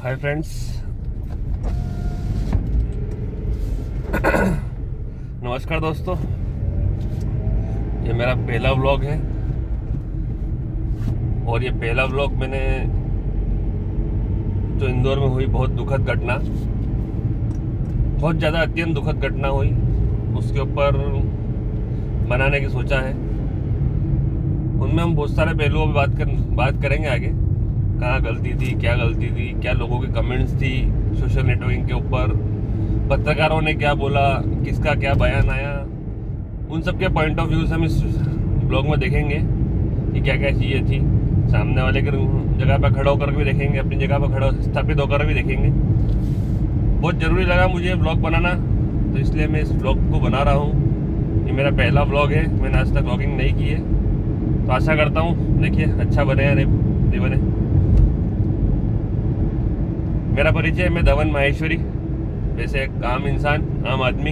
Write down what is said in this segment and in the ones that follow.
Hi friends. नमस्कार दोस्तों, ये मेरा पहला व्लॉग है और ये पहला व्लॉग मैंने जो इंदौर में हुई बहुत दुखद घटना, बहुत ज़्यादा अत्यंत दुखद घटना हुई, उसके ऊपर बनाने की सोचा है। उनमें हम बहुत सारे पहलुओं पे बात करेंगे आगे। कहाँ गलती थी, क्या गलती थी, क्या लोगों की कमेंट्स थी सोशल नेटवर्किंग के ऊपर, पत्रकारों ने क्या बोला, किसका क्या बयान आया, उन सब के पॉइंट ऑफ व्यू से हम इस ब्लॉग में देखेंगे कि क्या क्या चीज़ें थी। सामने वाले की जगह पर खड़ा होकर भी देखेंगे, अपनी जगह पर खड़ा स्थापित होकर भी देखेंगे। बहुत ज़रूरी लगा मुझे ब्लॉग बनाना, तो इसलिए मैं इस ब्लॉग को बना रहा हूँ। ये मेरा पहला ब्लॉग है, मैंने आज तक ब्लॉगिंग नहीं की है, तो आशा करता हूँ देखिए अच्छा बने या नहीं बने। मेरा परिचय, मैं धवन माहेश्वरी, वैसे एक आम इंसान, आम आदमी,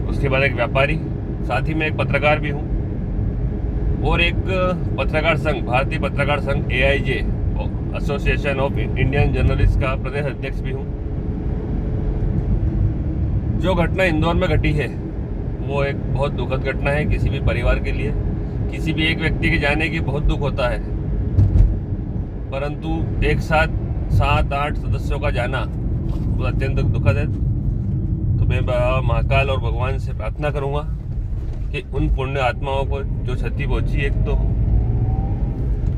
उसके बाद एक व्यापारी, साथ ही में एक पत्रकार भी हूँ और एक पत्रकार संघ, भारतीय पत्रकार संघ AIJ, association of Indian journalist का प्रदेश अध्यक्ष भी हूँ। जो घटना इंदौर में घटी है वो एक बहुत दुखद घटना है किसी भी परिवार के लिए। किसी भी एक व्यक्ति के जाने की बहुत दुख होता है, परंतु एक साथ 7-8 सदस्यों का जाना वो अत्यंत दुखद है। तो मैं महाकाल और भगवान से प्रार्थना करूंगा कि उन पुण्य आत्माओं को जो क्षति पहुंची, एक तो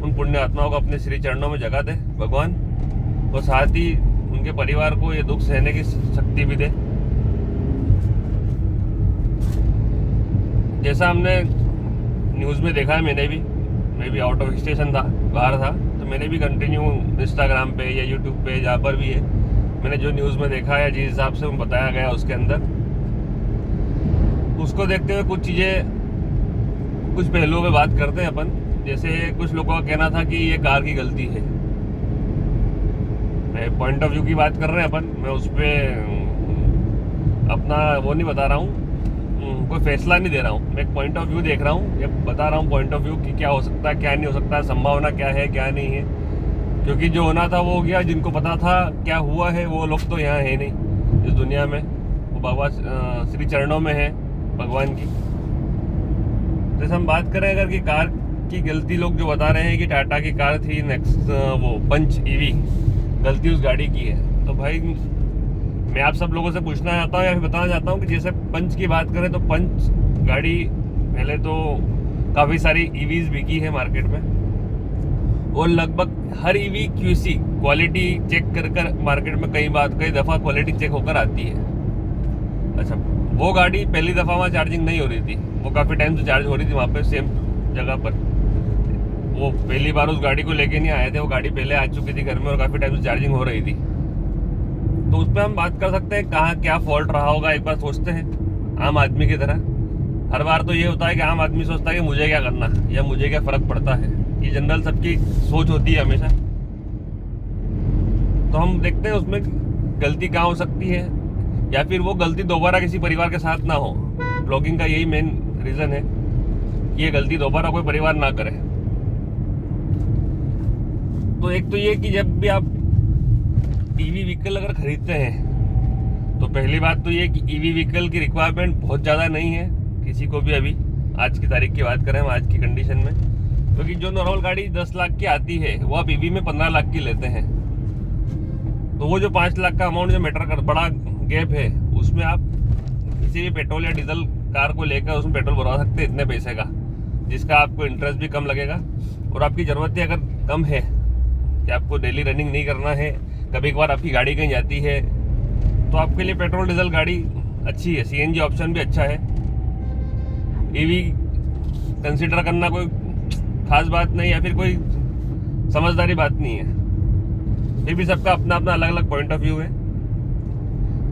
उन पुण्य आत्माओं को अपने श्री चरणों में जगा दे भगवान, और साथ ही उनके परिवार को ये दुख सहने की शक्ति भी दे। जैसा हमने न्यूज़ में देखा है, मैं भी आउट ऑफ स्टेशन था, बाहर था, तो मैंने भी कंटिन्यू इंस्टाग्राम पे या यूट्यूब पे जहाँ पर भी है, मैंने जो न्यूज़ में देखा है, जिस हिसाब से बताया गया उसके अंदर, उसको देखते हुए कुछ चीज़ें, कुछ पहलुओं पे बात करते हैं अपन। जैसे कुछ लोगों का कहना था कि ये कार की गलती है। मैं पॉइंट ऑफ व्यू की बात कर रहे हैं अपन, मैं उस पर अपना वो नहीं बता रहा हूँ, कोई फैसला नहीं दे रहा हूँ, मैं एक पॉइंट ऑफ व्यू देख रहा हूँ, ये बता रहा हूँ पॉइंट ऑफ व्यू कि क्या हो सकता है, क्या नहीं हो सकता, संभावना क्या है, क्या नहीं है। क्योंकि जो होना था वो हो गया, जिनको पता था क्या हुआ है वो लोग तो यहाँ है नहीं इस दुनिया में, वो बाबा श्री चरणों में है भगवान की। जैसे हम बात करें अगर कि कार की गलती, लोग जो बता रहे हैं कि टाटा की कार थी नेक्स्ट, वो पंच EV, गलती उस गाड़ी की है। तो भाई मैं आप सब लोगों से पूछना चाहता हूँ या फिर बताना चाहता हूँ कि जैसे पंच की बात करें तो पंच गाड़ी पहले तो काफ़ी सारी EVs बिकी है मार्केट में, और लगभग हर EV QC क्वालिटी चेक कर मार्केट में कई दफ़ा क्वालिटी चेक होकर आती है। अच्छा, वो गाड़ी पहली दफ़ा वहाँ चार्जिंग नहीं हो रही थी, वो काफ़ी टाइम से चार्ज हो रही थी वहाँ पे सेम जगह पर। वो पहली बार उस गाड़ी को लेके नहीं आए थे, वो गाड़ी पहले आ चुकी थी घर में और काफ़ी टाइम से चार्जिंग हो रही थी। तो उस पर हम बात कर सकते हैं कहाँ क्या फॉल्ट रहा होगा, एक बार सोचते हैं आम आदमी की तरह। हर बार तो ये होता है कि आम आदमी सोचता है कि मुझे क्या करना या मुझे क्या फ़र्क पड़ता है, ये जनरल सबकी सोच होती है हमेशा। तो हम देखते हैं उसमें गलती कहाँ हो सकती है, या फिर वो गलती दोबारा किसी परिवार के साथ ना हो। ब्लॉगिंग का यही मेन रीज़न है कि ये गलती दोबारा कोई परिवार ना करे। तो एक तो ये कि जब भी आप EV व्हीकल अगर खरीदते हैं तो पहली बात तो ये कि EV व्हीकल की रिक्वायरमेंट बहुत ज़्यादा नहीं है किसी को भी। अभी आज की तारीख की बात करें हम, आज की कंडीशन में, क्योंकि जो नॉर्मल गाड़ी 10 लाख की आती है वो आप EV में 15 लाख की लेते हैं। तो वो जो 5 लाख का अमाउंट जो मैटर कर, बड़ा गैप है, उसमें आप किसी भी पेट्रोल या डीजल कार को लेकर उसमें पेट्रोल भरवा सकते हैं इतने पैसे का, जिसका आपको इंटरेस्ट भी कम लगेगा। और आपकी ज़रूरत अगर कम है कि आपको डेली रनिंग नहीं करना है, कभी कभार आपकी गाड़ी कहीं जाती है, तो आपके लिए पेट्रोल डीजल गाड़ी अच्छी है। CNG ऑप्शन भी अच्छा है। EV कंसिडर करना कोई खास बात नहीं, या फिर कोई समझदारी बात नहीं है। फिर भी सबका अपना अपना अलग अलग पॉइंट ऑफ व्यू है।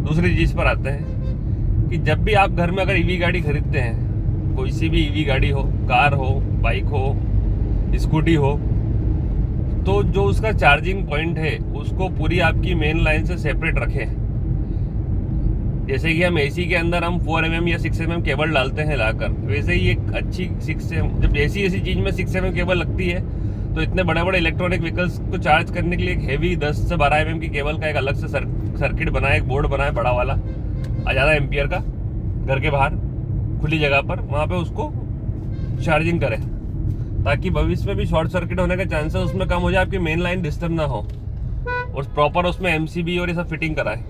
दूसरी चीज़ पर आते हैं कि जब भी आप घर में अगर EV गाड़ी खरीदते हैं, कोई सी भी EV गाड़ी हो, कार हो, बाइक हो, स्कूटी हो, तो जो उसका चार्जिंग पॉइंट है उसको पूरी आपकी मेन लाइन से सेपरेट रखें। जैसे कि हम AC के अंदर हम 4mm या 6mm केबल डालते हैं लाकर, वैसे ही एक अच्छी 6mm, जब ऐसी चीज़ में 6mm केबल लगती है तो इतने बड़े बड़े इलेक्ट्रॉनिक व्हीकल्स को चार्ज करने के लिए एक हेवी 10 से 12 mm की केबल का एक अलग से सर्किट बनाए, एक बोर्ड बनाए बड़ा वाला 1000 एम्पियर का, घर के बाहर खुली जगह पर, वहाँ पे उसको चार्जिंग करें, ताकि भविष्य में भी शॉर्ट सर्किट होने के चांसेस उसमें कम हो जाए, आपकी मेन लाइन डिस्टर्ब ना हो, और प्रॉपर उसमें MCB और ये सब फिटिंग कराए,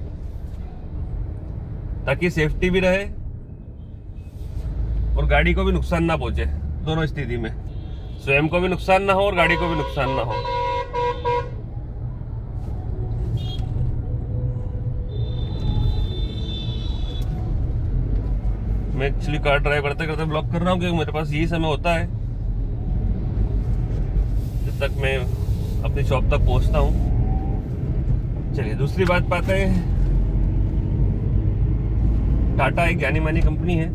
ताकि सेफ्टी भी रहे और गाड़ी को भी नुकसान ना पहुंचे। दोनों स्थिति में स्वयं को भी नुकसान ना हो और गाड़ी को भी नुकसान ना हो। मैं एक्चुअली कार ड्राइव करते करते ब्लॉग कर रहा हूँ, क्योंकि मेरे पास यही समय होता है जब तक मैं अपनी शॉप तक पहुंचता हूँ। चलिए दूसरी बात पाते हैं। टाटा एक जानी मानी कंपनी है,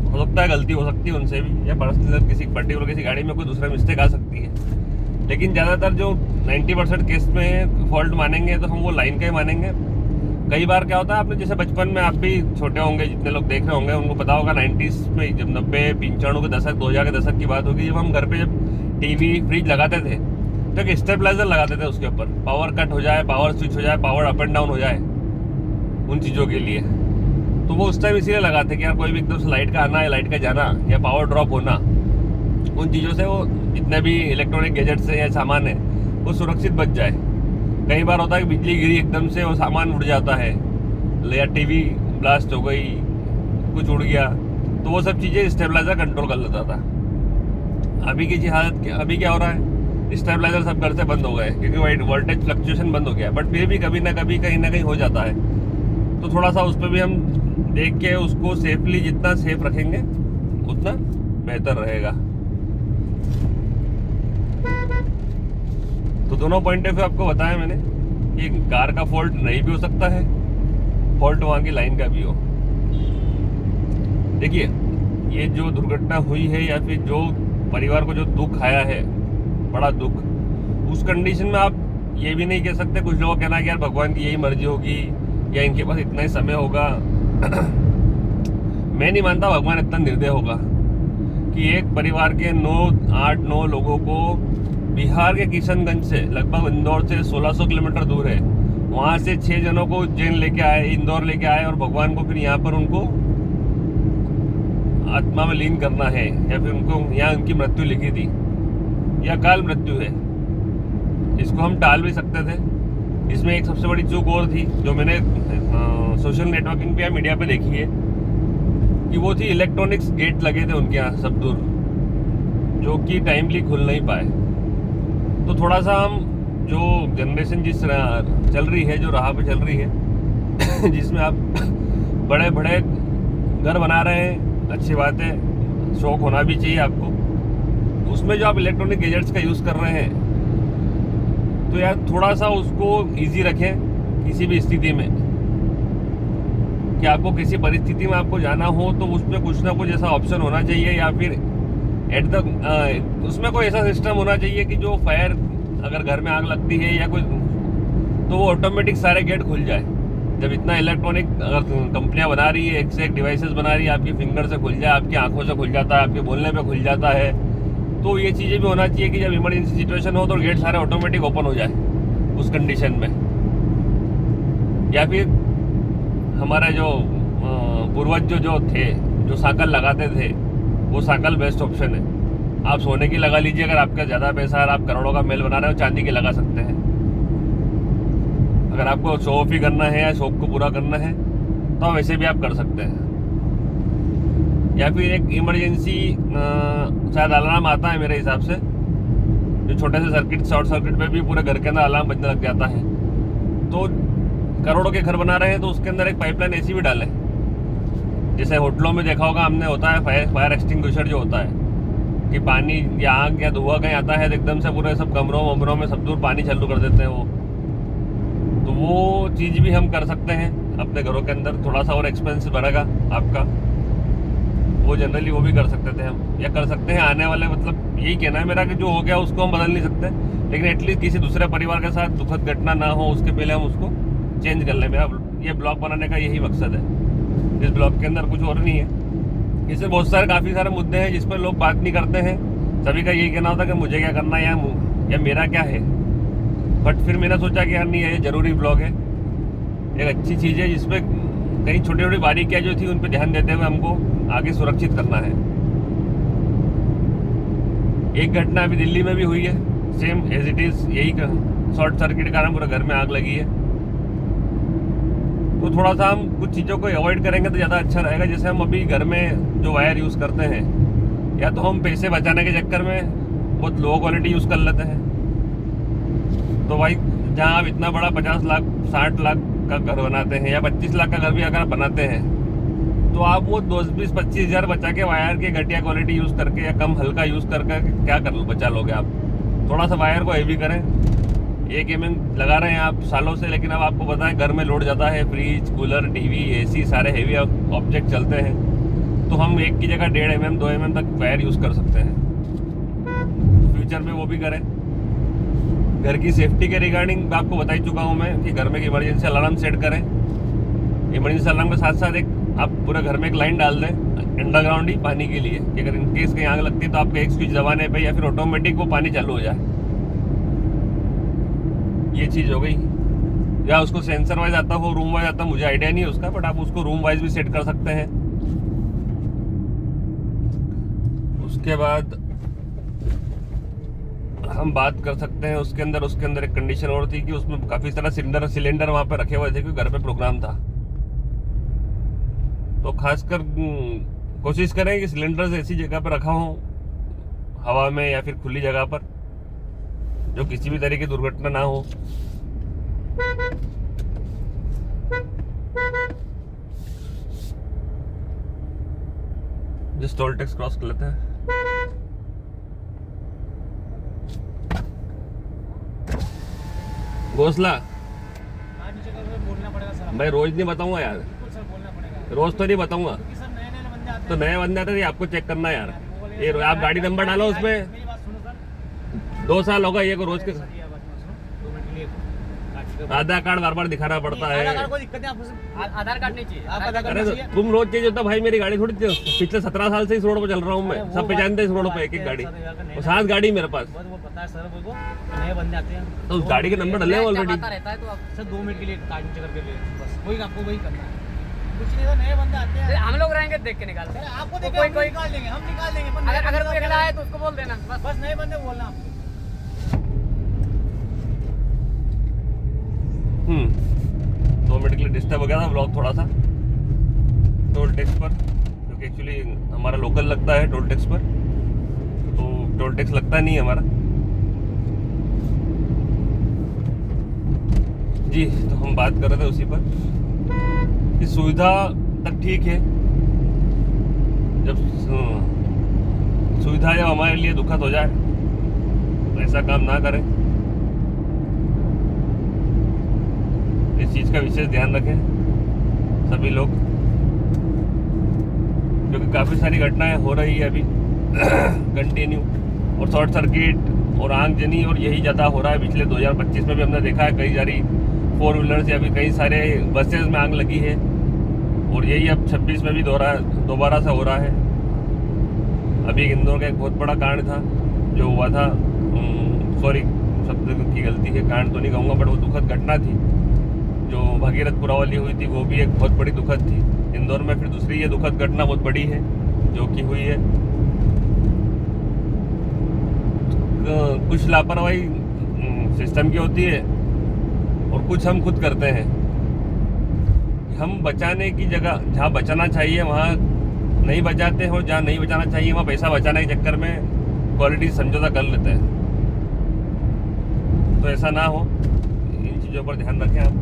हो सकता है गलती हो सकती है उनसे भी, या पर्सनल किसी पर्टिकुलर किसी गाड़ी में कोई दूसरा मिस्टेक आ सकती है, लेकिन ज़्यादातर जो 90% केस में फॉल्ट मानेंगे तो हम वो लाइन का ही मानेंगे। कई बार क्या होता है, आपने जैसे बचपन में, आप भी छोटे होंगे, जितने लोग देख रहे होंगे उनको पता होगा, 90s में जब 90 95 के दशक 2000 के दशक की बात होगी, जब हम घर पे जब टीवी फ्रिज लगाते थे तो एक स्टेबलाइजर लगाते थे उसके ऊपर, पावर कट हो जाए, पावर स्विच हो जाए, पावर अप एंड डाउन हो जाए, उन चीज़ों के लिए। तो वो उस टाइम इसीलिए लगाते कि यार कोई भी एकदम से लाइट का आना या लाइट का जाना या पावर ड्रॉप होना, उन चीज़ों से वो जितने भी इलेक्ट्रॉनिक गैजेट्स हैं या सामान है वो सुरक्षित बच जाए। कई बार होता है कि बिजली गिरी एकदम से वो सामान उड़ जाता है, या टीवी ब्लास्ट हो गई, कुछ उड़ गया, तो वो सब चीज़ें स्टेबलाइजर कंट्रोल कर लेता था। अभी की हालत अभी क्या हो रहा है, स्टेबलाइजर सब घर से बंद हो गए, क्योंकि वोल्टेज फ्लक्चुएशन बंद हो गया, बट फिर भी कभी ना कभी कहीं ना कहीं हो जाता है। तो थोड़ा सा उस पर भी हम देख के उसको सेफली, जितना सेफ रखेंगे उतना बेहतर रहेगा। तो दोनों पॉइंट ऑफ व्यू आपको बताया मैंने कि कार का फॉल्ट नहीं भी हो सकता है, फॉल्ट वहाँ की लाइन का भी हो। देखिए, ये जो दुर्घटना हुई है या फिर जो परिवार को जो दुख आया है, बड़ा दुख, उस कंडीशन में आप ये भी नहीं कह सकते, कुछ लोग कहना कि यार भगवान की यही मर्जी होगी या इनके पास इतना ही समय होगा। मैं नहीं मानता भगवान इतना निर्दय होगा कि एक परिवार के 8-9 लोगों को बिहार के किशनगंज से, लगभग इंदौर से 1600 किलोमीटर दूर है, वहाँ से 6 जनों को उज्जैन लेके आए, इंदौर लेके आए, और भगवान को फिर यहाँ पर उनको आत्मा में लीन करना है, या फिर उनको यहाँ उनकी मृत्यु लिखी थी, या काल मृत्यु है। इसको हम टाल भी सकते थे। इसमें एक सबसे बड़ी चूक और थी जो मैंने सोशल नेटवर्किंग पे या मीडिया पे देखी है, कि वो थी इलेक्ट्रॉनिक्स गेट लगे थे उनके यहाँ सब दूर, जो कि टाइमली खुल नहीं पाए। तो थोड़ा सा हम, जो जनरेशन जिस तरह चल रही है, जो राह पे चल रही है जिसमें आप बड़े बड़े घर बना रहे हैं, अच्छी बात है, शौक होना भी चाहिए आपको, उसमें जो आप इलेक्ट्रॉनिक गैजेट्स का यूज़ कर रहे हैं, तो यार थोड़ा सा उसको इजी रखें किसी भी स्थिति में, कि आपको किसी परिस्थिति में आपको जाना हो तो उसमें कुछ ना कुछ ऐसा ऑप्शन होना चाहिए, या फिर उसमें कोई ऐसा सिस्टम होना चाहिए कि जो फायर, अगर घर में आग लगती है या कोई, तो वो ऑटोमेटिक सारे गेट खुल जाए। जब इतना इलेक्ट्रॉनिक अगर कंपनियां बना रही है, एक से एक डिवाइसेस बना रही है, आपकी फिंगर से खुल जाए, आपकी आंखों से खुल जाता है, आपके बोलने पे खुल जाता है, तो ये चीज़ें भी होना चाहिए कि जब इमरजेंसी सिचुएशन हो तो गेट सारे ऑटोमेटिक ओपन हो जाए उस कंडीशन में। या फिर हमारा जो पूर्वज जो थे, जो साइकिल लगाते थे, वो साइकिल बेस्ट ऑप्शन है। आप सोने की लगा लीजिए, अगर आपका ज़्यादा पैसा है, आप करोड़ों का मेल बना रहे हो, चांदी की लगा सकते हैं। अगर आपको शो ऑफ ही करना है या शौक को पूरा करना है तो वैसे भी आप कर सकते हैं। या फिर एक इमरजेंसी शायद अलार्म आता है मेरे हिसाब से, जो छोटे से सर्किट, शॉर्ट सर्किट पे भी पूरे घर के अंदर अलार्म बजने लग जाता है। तो करोड़ों के घर बना रहे हैं तो उसके अंदर एक पाइपलाइन ऐसी भी डालें, जैसे होटलों में देखा होगा हमने, होता है फायर एक्सटिंग्विशर जो होता है, कि पानी या आग या धुआं कहीं आता है तो एकदम से पूरे सब कमरों वमरों में सब दूर पानी चालू कर देते हैं वो। तो वो चीज़ भी हम कर सकते हैं अपने घरों के अंदर। थोड़ा सा और एक्सपेंसिव बढ़ेगा आपका, वो जनरली वो भी कर सकते थे हम, या कर सकते हैं आने वाले, मतलब यही कहना है मेरा कि जो हो गया उसको हम बदल नहीं सकते, लेकिन एटलीस्ट किसी दूसरे परिवार के साथ दुखद घटना ना हो उसके पहले हम उसको चेंज कर लें। मेरा ये ब्लॉग बनाने का यही मकसद है, इस ब्लॉग के अंदर कुछ और नहीं है। इससे बहुत सारे काफ़ी सारे मुद्दे हैं जिस पर लोग बात नहीं करते हैं। सभी का यही कहना होता है कि मुझे क्या करना है, या या मेरा क्या है। बट फिर मैंने सोचा कि यार नहीं, ये ज़रूरी ब्लॉग है, एक अच्छी चीज़ है जिसमें कई छोटी छोटी बारीकियाँ जो थी उन पर ध्यान देते हुए हमको आगे सुरक्षित करना है। एक घटना अभी दिल्ली में भी हुई है, सेम एज इट इज़, यही शॉर्ट सर्किट के कारण पूरे घर में आग लगी है। तो थोड़ा सा हम कुछ चीज़ों को अवॉइड करेंगे तो ज़्यादा अच्छा रहेगा। जैसे हम अभी घर में जो वायर यूज़ करते हैं, या तो हम पैसे बचाने के चक्कर में बहुत लो क्वालिटी यूज़ कर लेते हैं। तो भाई जहाँ आप इतना बड़ा 50 लाख 60 लाख का घर बनाते हैं या 25 लाख का घर भी अगर बनाते हैं, तो आप वो 20-25 हज़ार बचा के वायर के घटिया क्वालिटी यूज़ करके या कम हल्का यूज़ करके क्या बचा लोगे आप। थोड़ा सा वायर को हेवी करें। 1 mm लगा रहे हैं आप सालों से, लेकिन अब आपको पता है घर में लोड ज़्यादा है, फ्रिज कूलर टीवी एसी सारे हेवी ऑब्जेक्ट चलते हैं, तो हम 1 की जगह 1.5 mm 2 mm तक वायर यूज़ कर सकते हैं। फ्यूचर में वो भी करें। घर की सेफ्टी के रिगार्डिंग आपको बता ही चुका हूँ मैं कि घर में इमरजेंसी अलार्म सेट करें। इमरजेंसी अलार्म के साथ साथ एक आप पूरे घर में एक लाइन डाल दें अंडरग्राउंड ही पानी के लिए, कि अगर इनकेस कहीं आग लगती है तो आपका एक स्विच दबाने पे या फिर ऑटोमेटिक वो पानी चालू हो जाए। ये चीज़ हो गई। या उसको सेंसर वाइज आता हो, रूम वाइज आता, मुझे आइडिया नहीं है उसका, बट आप उसको रूम वाइज भी सेट कर सकते हैं। उसके बाद हम बात कर सकते हैं उसके अंदर एक कंडीशन और थी कि उसमें काफ़ी सारा सिलेंडर वहाँ पे रखे हुए थे, क्योंकि घर पे प्रोग्राम था। तो खासकर कोशिश करें कि सिलेंडर्स ऐसी जगह पर रखा हो, हवा में या फिर खुली जगह पर, जो किसी भी तरह की दुर्घटना ना हो। जस्ट टोल टैक्स क्रॉस कर लेते हैं। घोसला बोलना पड़ेगा सर, मैं रोज नहीं बताऊंगा यार, सर बोलना पड़ेगा रोज तो नहीं बताऊंगा। क्योंकि सर नए नए बंदे आते तो नए बंदे आते हैं, आपको चेक करना यार। ये आप गाड़ी नंबर डालो उसमें। मेरी बात सुनो सर, 2 साल होगा ये को रोज के सर ये बात सुनो, 2 मिनट के लिए आधार कार्ड बार बार दिखाना पड़ता आधार है। कार्ड कोई दिक्कत नहीं, आप आधार कार्ड नहीं चाहिए, आप आधार कार्ड अरे नहीं चाहिए। तुम रोज चेंज होता भाई, मेरी गाड़ी थोड़ी पिछले 17 साल से इस रोड पर चल रहा हूँ मैं, वो सब पहचानते हैं इस रोड पे एक एक गाड़ी, और 7 गाड़ी मेरे पास। वो पता है सर, वो नए बंदे आते हैं तो उस गाड़ी के नंबर डले ऑलरेडी। रहता है तो आप सर 2 मिनट के लिए कार्ड नीचे करके ले, बस वही आपको वही करना है, कुछ नहीं। तो नए बंदे आते हैं, हम लोग रहेंगे देख के निकाल सर आपको देख के निकाल देंगे, हम निकाल देंगे, पर अगर कोई अगला आए तो उसको बोल देना बस नए बंदे बोलना आपको। 2 मिनट के लिए डिस्टर्ब हो गया था ब्लॉग थोड़ा सा टोल टैक्स पर, क्योंकि एक्चुअली हमारा लोकल लगता है टोल टैक्स पर, तो टोल टैक्स लगता नहीं है हमारा जी। तो हम बात कर रहे थे उसी पर कि सुविधा तक ठीक है, जब सुविधा जब हमारे लिए दुखद हो जाए तो ऐसा काम ना करें। इस चीज़ का विशेष ध्यान रखें सभी लोग, क्योंकि काफ़ी सारी घटनाएं हो रही है अभी कंटिन्यू, और शॉर्ट सर्किट और आगजनी और यही ज़्यादा हो रहा है। पिछले 2025 में भी हमने देखा है कई सारी 4 व्हीलर्स या फिर कई सारे बसेस में आग लगी है, और यही अब 26 में भी दोबारा से हो रहा है। अभी इंदौर का एक बहुत बड़ा कांड था जो हुआ था, सॉरी शब्द की गलती है, कांड तो नहीं कहूँगा, बट वो दुखद घटना थी जो भगीरथपुरा वाली हुई थी, वो भी एक बहुत बड़ी दुखद थी। इंदौर में फिर दूसरी ये दुखद घटना बहुत बड़ी है जो कि हुई है। कुछ लापरवाही सिस्टम की होती है और कुछ हम खुद करते हैं। हम बचाने की जगह जहाँ बचाना चाहिए वहाँ नहीं बचाते हो, जहाँ नहीं बचाना चाहिए वहाँ पैसा बचाने के चक्कर में क्वालिटी समझौता कर लेते हैं। तो ऐसा ना हो, इन चीज़ों पर ध्यान रखें आप।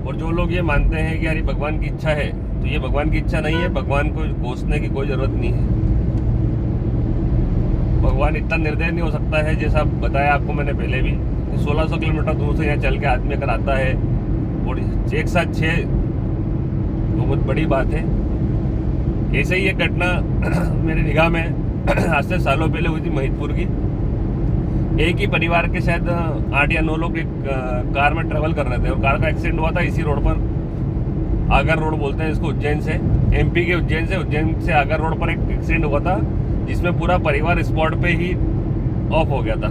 और जो लोग ये मानते हैं कि यार ये भगवान की इच्छा है, तो ये भगवान की इच्छा नहीं है। भगवान को कोसने की कोई ज़रूरत नहीं है। भगवान इतना निर्दय नहीं हो सकता है, जैसा बताया आपको मैंने पहले भी, 1600 किलोमीटर दूर से यहाँ चल के आदमी अगर आता है और एक साथ 6, तो बहुत बड़ी बात है। ऐसे ही एक घटना मेरी निगाह में आज से सालों पहले हुई थी महिदपुर की। एक ही परिवार के शायद 8 या 9 लोग एक कार में ट्रेवल कर रहे थे और कार का एक्सीडेंट हुआ था इसी रोड पर, आगर रोड बोलते हैं इसको, उज्जैन से, एमपी के उज्जैन से आगर रोड पर एक एक्सीडेंट हुआ था। जिसमें पूरा परिवार स्पॉट पे ही ऑफ हो गया था।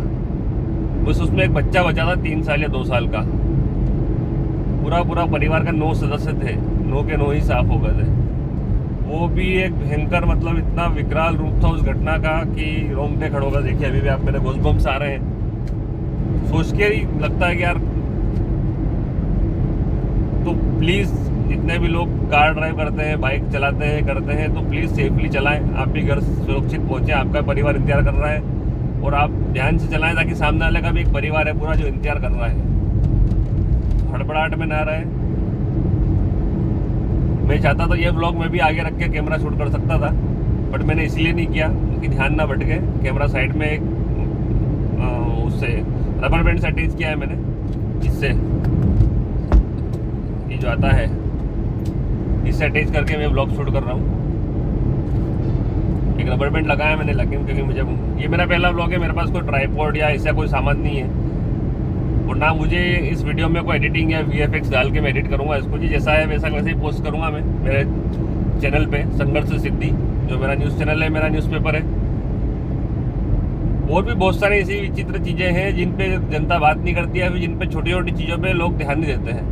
बस उसमें एक बच्चा बचा था 3 साल या 2 साल का। पूरा परिवार का 9 सदस्य थे, 9 के 9 ही साफ हो गए थे। वो भी एक भयंकर, मतलब इतना विकराल रूप था उस घटना का कि रोंगटे खड़े होकर देखिए। अभी भी आप मेरे गोज़बम्प्स आ रहे हैं, सोच के ही लगता है कि यार। तो प्लीज़ जितने भी लोग कार ड्राइव करते हैं, बाइक चलाते हैं, करते हैं, तो प्लीज़ सेफली चलाएं। आप भी घर सुरक्षित पहुँचें, आपका परिवार इंतजार कर रहा है, और आप ध्यान से चलाएं ताकि सामने वाले का भी एक परिवार है पूरा जो इंतजार कर रहा है। हड़बड़ाहट में ना रहे। मैं चाहता तो ये व्लॉग में भी आगे रख के कैमरा शूट कर सकता था, बट मैंने इसलिए नहीं किया क्योंकि ध्यान ना भटके। कैमरा साइड में एक उससे रबर बैंड से अटैच किया है मैंने, इससे ये जो आता है इससे अटैच करके मैं व्लॉग शूट कर रहा हूँ। एक रबर बैंड लगाया मैंने, लेकिन क्योंकि मुझे ये मेरा पहला व्लॉग है, मेरे पास कोई ट्राइपॉड या ऐसा कोई सामान नहीं है, और ना मुझे इस वीडियो में कोई एडिटिंग या VFX डाल के मैं एडिट करूँगा इसको। जी जैसा है वैसा वैसे ही पोस्ट करूँगा मैं मेरे चैनल पे, संघर्ष सिद्धि, जो मेरा न्यूज़ चैनल है, मेरा न्यूज़पेपर है। और भी बहुत सारी ऐसी विचित्र चीज़ें हैं जिन पे जनता बात नहीं करती है, जिन पे छोटी छोटी चीज़ों पे लोग ध्यान नहीं देते हैं।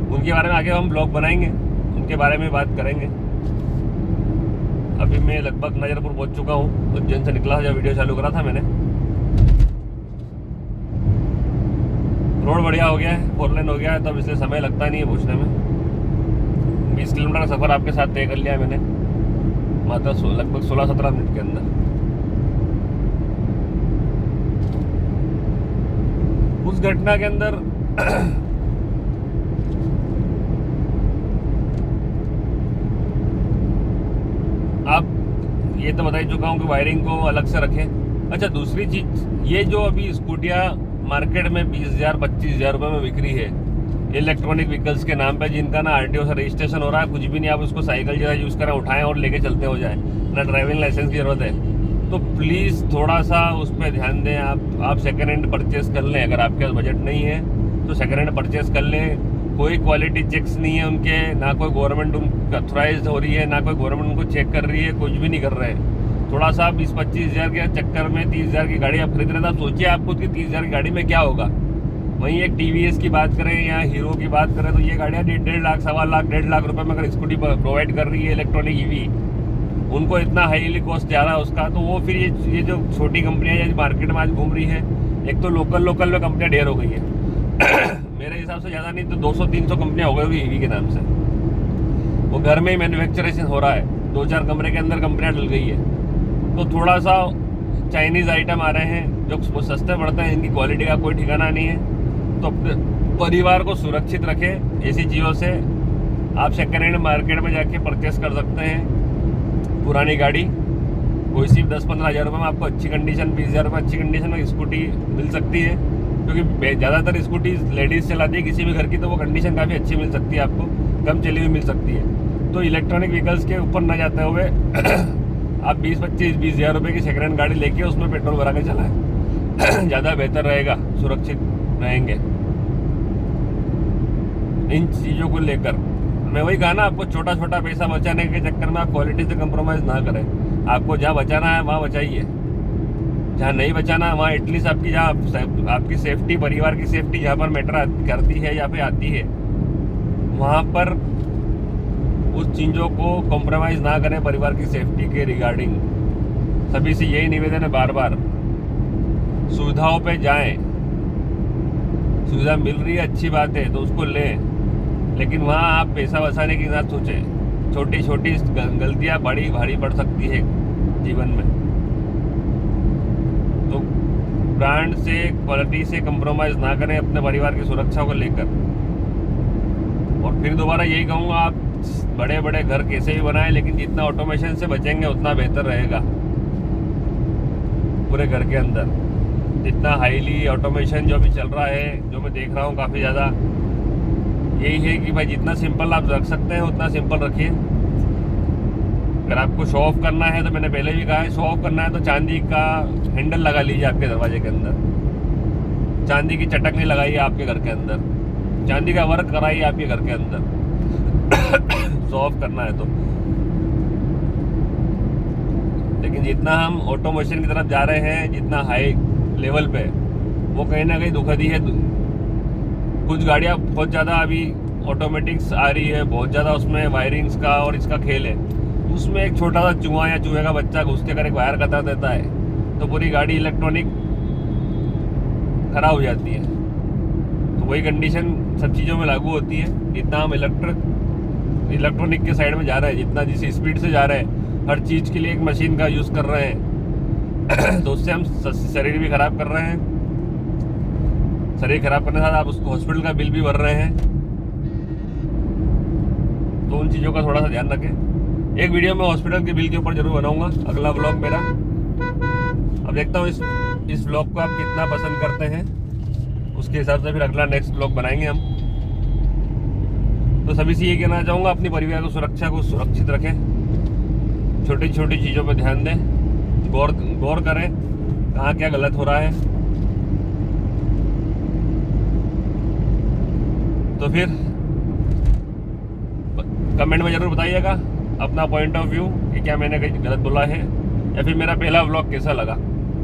उनके बारे में आगे हम ब्लॉग बनाएंगे, उनके बारे में बात करेंगे। अभी मैं लगभग नजरपुर पहुँच चुका हूँ, उज्जैन से निकला जब वीडियो चालू करा था मैंने। रोड बढ़िया हो गया है, 4 लेन हो गया है, तब इसलिए समय लगता नहीं है पहुँचने में। 20 किलोमीटर का सफ़र आपके साथ तय कर लिया है मैंने, मात्र लगभग 16-17 मिनट के अंदर। उस घटना के अंदर आप ये तो बता ही चुका हूँ कि वायरिंग को अलग से रखें। अच्छा, दूसरी चीज़, ये जो अभी स्कूटियाँ मार्केट में 20,000 25,000 रुपये में बिक्री है इलेक्ट्रॉनिक व्हीकल्स के नाम पे, जिनका ना RTO से रजिस्ट्रेशन हो रहा है, कुछ भी नहीं, आप उसको साइकिल जैसा यूज़ करें, उठाएं और लेके चलते हो जाए, ना ड्राइविंग लाइसेंस की ज़रूरत है। तो प्लीज़ थोड़ा सा उस पर ध्यान दें। आप सेकेंड हैंड परचेज़ कर लें, अगर आपके पास बजट नहीं है तो सेकेंड हैंड परचेज़ कर लें। कोई क्वालिटी चेक्स नहीं है उनके, ना कोई गवर्नमेंट उनकी अथोराइज हो रही है, ना कोई गवर्नमेंट उनको चेक कर रही है, कुछ भी नहीं कर रहे हैं। थोड़ा सा 20-25 हज़ार के चक्कर में 30,000 की गाड़ी आप खरीद रहे थे, आप सोचिए आप खुद की 30,000 की गाड़ी में क्या होगा। वहीं एक TVS की बात करें या हीरो की बात करें तो ये गाड़ियाँ 1.5 लाख, 1.25 लाख, 1.5 लाख रुपए में अगर स्कूटी प्रोवाइड कर रही है इलेक्ट्रॉनिक EV, उनको इतना हाईली कॉस्ट जा रहा है उसका। तो वो फिर ये जो छोटी कंपनियाँ मार्केट में आज घूम रही है, एक तो लोकल में कंपनियाँ ढेर हो गई है मेरे हिसाब से ज़्यादा नहीं तो 200-300 कंपनियाँ हो गई होगी EV के नाम से। वो घर में ही मैन्युफैक्चरेशन हो रहा है, 2-4 कमरे के अंदर कंपनियाँ डल गई है। तो थोड़ा सा चाइनीज़ आइटम आ रहे हैं जो सस्ते पड़ते हैं, इनकी क्वालिटी का कोई ठिकाना नहीं है। तो अपने परिवार को सुरक्षित रखें ऐसी चीज़ों से। आप सेकेंड हैंड मार्केट में जाके परचेस कर सकते हैं पुरानी गाड़ी, कोई सी 10-15 हज़ार रुपये में आपको अच्छी कंडीशन, 20,000 रुपये अच्छी कंडीशन में स्कूटी मिल सकती है। क्योंकि ज़्यादातर स्कूटी लेडीज़ चलाती है किसी भी घर की, तो वो कंडीशन काफ़ी अच्छी मिल सकती है आपको, कम चली हुई मिल सकती है। तो इलेक्ट्रॉनिक व्हीकल्स के ऊपर ना जाते हुए आप 20-25-20 हज़ार रुपये की सेकेंड हैंड गाड़ी लेके उसमें पेट्रोल भरा के चलाएं ज़्यादा बेहतर रहेगा, सुरक्षित रहेंगे। इन चीज़ों को लेकर मैं वही कहा ना, आपको छोटा छोटा पैसा बचाने के चक्कर में आप क्वालिटी से कंप्रोमाइज़ ना करें। आपको जहाँ बचाना है वहाँ बचाइए, जहाँ नहीं बचाना है वहाँ एटलीस्ट आपकी जहाँ आपकी सेफ्टी, परिवार की सेफ्टी जहाँ पर मैटर करती है या फिर आती है, वहाँ पर उस चीज़ों को कॉम्प्रोमाइज़ ना करें परिवार की सेफ्टी के रिगार्डिंग। सभी से यही निवेदन है बार बार, सुविधाओं पे जाएं। सुविधा मिल रही है अच्छी बात है तो उसको लें, लेकिन वहाँ आप पैसा बचाने की ना सोचें। छोटी छोटी गलतियाँ बड़ी भारी पड़ सकती है जीवन में। तो ब्रांड से, क्वालिटी से कंप्रोमाइज़ ना करें अपने परिवार की सुरक्षा को लेकर। और फिर दोबारा यही कहूँगा, आप बड़े बड़े घर कैसे भी बनाएं, लेकिन जितना ऑटोमेशन से बचेंगे उतना बेहतर रहेगा पूरे घर के अंदर। जितना हाईली ऑटोमेशन जो भी चल रहा है, जो मैं देख रहा हूँ काफ़ी ज़्यादा, यही है कि भाई जितना सिंपल आप रख सकते हैं उतना सिंपल रखिए। अगर आपको शो ऑफ करना है तो मैंने पहले भी कहा है, शो ऑफ करना है तो चांदी का हैंडल लगा लीजिए आपके दरवाजे के अंदर। चांदी की चटक नहीं लगाइए आपके घर के अंदर, चांदी का वर्क कराइए आपके घर के अंदर शो ऑफ करना है तो। लेकिन जितना हम ऑटोमेशन की तरफ जा रहे हैं, जितना हाई लेवल पे, वो कहीं ना कहीं दुखद ही है। कुछ गाड़ियाँ बहुत ज़्यादा अभी ऑटोमेटिक्स आ रही है, बहुत ज़्यादा उसमें वायरिंग्स का और इसका खेल है। उसमें एक छोटा सा चूहा या चूहे का बच्चा घुस के अगर एक वायर कतर देता है तो पूरी गाड़ी इलेक्ट्रॉनिक खराब हो जाती है। तो वही कंडीशन सब चीज़ों में लागू होती है। जितना हम इलेक्ट्रॉनिक के साइड में जा रहे हैं, जितना जिस स्पीड से जा रहे हैं, हर चीज़ के लिए एक मशीन का यूज़ कर रहे हैं तो उससे हम शरीर भी ख़राब कर रहे हैं। शरीर खराब करने के साथ आप उसको हॉस्पिटल का बिल भी भर रहे हैं। तो उन चीज़ों का थोड़ा सा ध्यान रखें। एक वीडियो में हॉस्पिटल के बिल के ऊपर जरूर बनाऊंगा, अगला व्लॉग मेरा। अब देखता हूँ इस व्लॉग को आप कितना पसंद करते हैं, उसके हिसाब से फिर अगला नेक्स्ट व्लॉग बनाएंगे हम। तो सभी से ये कहना चाहूँगा, अपनी परिवार को सुरक्षा को सुरक्षित रखें, छोटी छोटी चीज़ों पर ध्यान दें, गौर करें कहाँ क्या गलत हो रहा है। तो फिर कमेंट में ज़रूर बताइएगा अपना पॉइंट ऑफ व्यू कि क्या मैंने कहीं गलत बोला है, या फिर मेरा पहला व्लॉग कैसा लगा।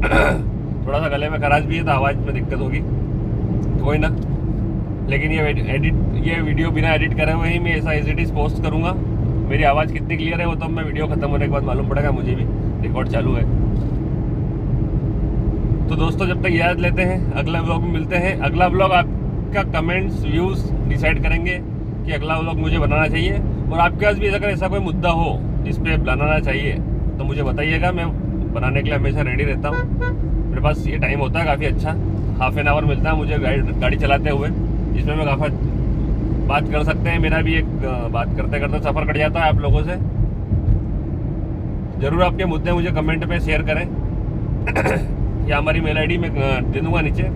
थोड़ा सा गले में खराश भी है तो आवाज़ में दिक्कत होगी, तो कोई ना। लेकिन ये वीडियो बिना एडिट करे हुए ही मैं ऐसा एज इट इज़ पोस्ट करूँगा। मेरी आवाज़ कितनी क्लियर है वो तो मैं वीडियो ख़त्म होने के बाद मालूम पड़ेगा, मुझे भी रिकॉर्ड चालू है। तो दोस्तों जब तक याद लेते हैं, अगला व्लॉग में मिलते हैं। अगला व्लॉग आपका कमेंट्स व्यूज़ डिसाइड करेंगे कि अगला व्लॉग मुझे बनाना चाहिए। और आपके पास भी अगर ऐसा कोई मुद्दा हो जिस पे बनाना चाहिए तो मुझे बताइएगा, मैं बनाने के लिए हमेशा रेडी रहता हूँ। मेरे पास ये टाइम होता है काफ़ी अच्छा, हाफ एन आवर मिलता है मुझे गाड़ी चलाते हुए, जिसमें मैं काफ़ी बात कर सकते हैं। मेरा भी एक बात करते करते सफ़र कट जाता है आप लोगों से। ज़रूर आपके मुद्दे मुझे कमेंट में शेयर करें या हमारी मेल आईडी में दे दूँगा नीचे,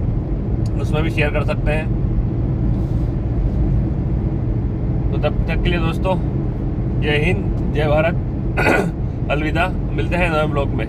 उसमें भी शेयर कर सकते हैं। तो तब तक के लिए दोस्तों, जय हिंद, जय भारत, अलविदा। मिलते हैं नए ब्लॉग में।